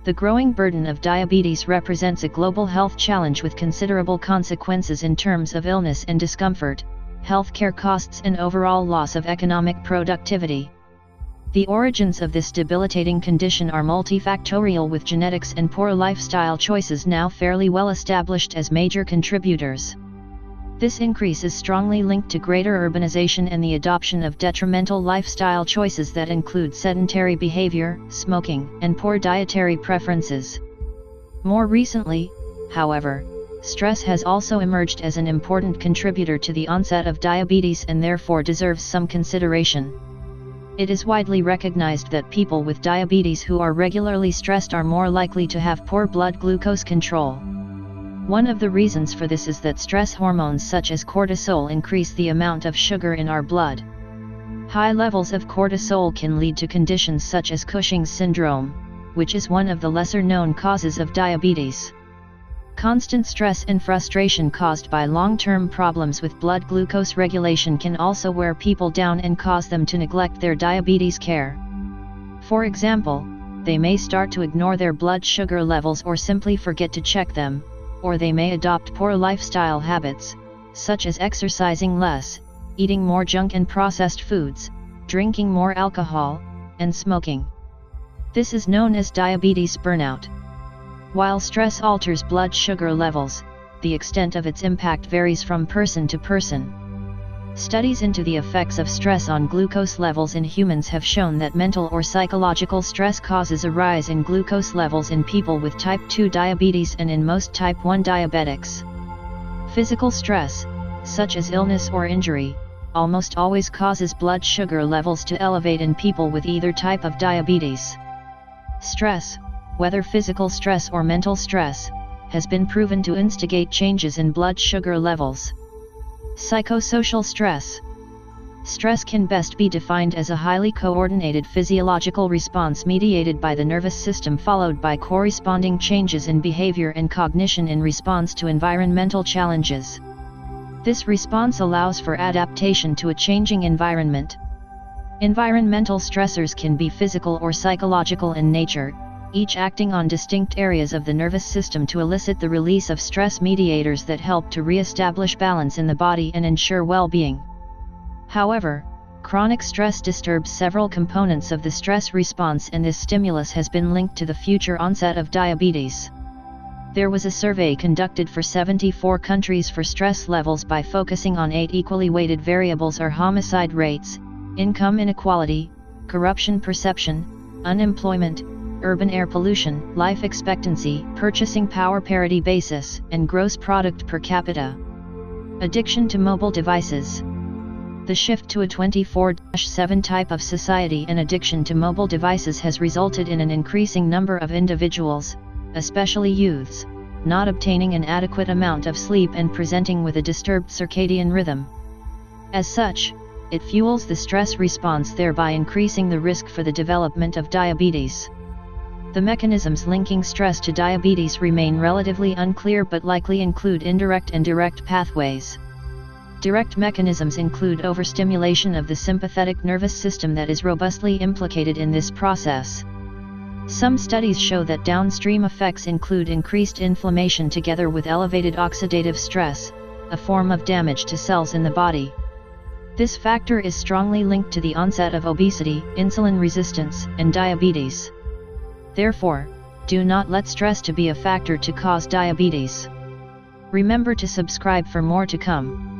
The growing burden of diabetes represents a global health challenge with considerable consequences in terms of illness and discomfort, healthcare costs and overall loss of economic productivity. The origins of this debilitating condition are multifactorial, with genetics and poor lifestyle choices now fairly well established as major contributors. This increase is strongly linked to greater urbanization and the adoption of detrimental lifestyle choices that include sedentary behavior, smoking, and poor dietary preferences. More recently, however, stress has also emerged as an important contributor to the onset of diabetes and therefore deserves some consideration. It is widely recognized that people with diabetes who are regularly stressed are more likely to have poor blood glucose control. One of the reasons for this is that stress hormones such as cortisol increase the amount of sugar in our blood. High levels of cortisol can lead to conditions such as Cushing's syndrome, which is one of the lesser-known causes of diabetes. Constant stress and frustration caused by long-term problems with blood glucose regulation can also wear people down and cause them to neglect their diabetes care. For example, they may start to ignore their blood sugar levels or simply forget to check them, or they may adopt poor lifestyle habits, such as exercising less, eating more junk and processed foods, drinking more alcohol, and smoking. This is known as diabetes burnout. While stress alters blood sugar levels, the extent of its impact varies from person to person. Studies into the effects of stress on glucose levels in humans have shown that mental or psychological stress causes a rise in glucose levels in people with type 2 diabetes and in most type 1 diabetics. Physical stress, such as illness or injury, almost always causes blood sugar levels to elevate in people with either type of diabetes. Stress, whether physical stress or mental stress, has been proven to instigate changes in blood sugar levels. Psychosocial stress. Stress can best be defined as a highly coordinated physiological response mediated by the nervous system followed by corresponding changes in behavior and cognition in response to environmental challenges. This response allows for adaptation to a changing environment. Environmental stressors can be physical or psychological in nature, each acting on distinct areas of the nervous system to elicit the release of stress mediators that help to re-establish balance in the body and ensure well-being. However, chronic stress disturbs several components of the stress response, and this stimulus has been linked to the future onset of diabetes. There was a survey conducted for 74 countries for stress levels by focusing on 8 equally weighted variables: or homicide rates, income inequality, corruption perception, unemployment, urban air pollution, life expectancy, purchasing power parity basis, and gross product per capita. Addiction to mobile devices. The shift to a 24/7 type of society and addiction to mobile devices has resulted in an increasing number of individuals, especially youths, not obtaining an adequate amount of sleep and presenting with a disturbed circadian rhythm. As such, it fuels the stress response, thereby increasing the risk for the development of diabetes. The mechanisms linking stress to diabetes remain relatively unclear but likely include indirect and direct pathways. Direct mechanisms include overstimulation of the sympathetic nervous system that is robustly implicated in this process. Some studies show that downstream effects include increased inflammation together with elevated oxidative stress, a form of damage to cells in the body. This factor is strongly linked to the onset of obesity, insulin resistance, and diabetes. Therefore, do not let stress to be a factor to cause diabetes. Remember to subscribe for more to come.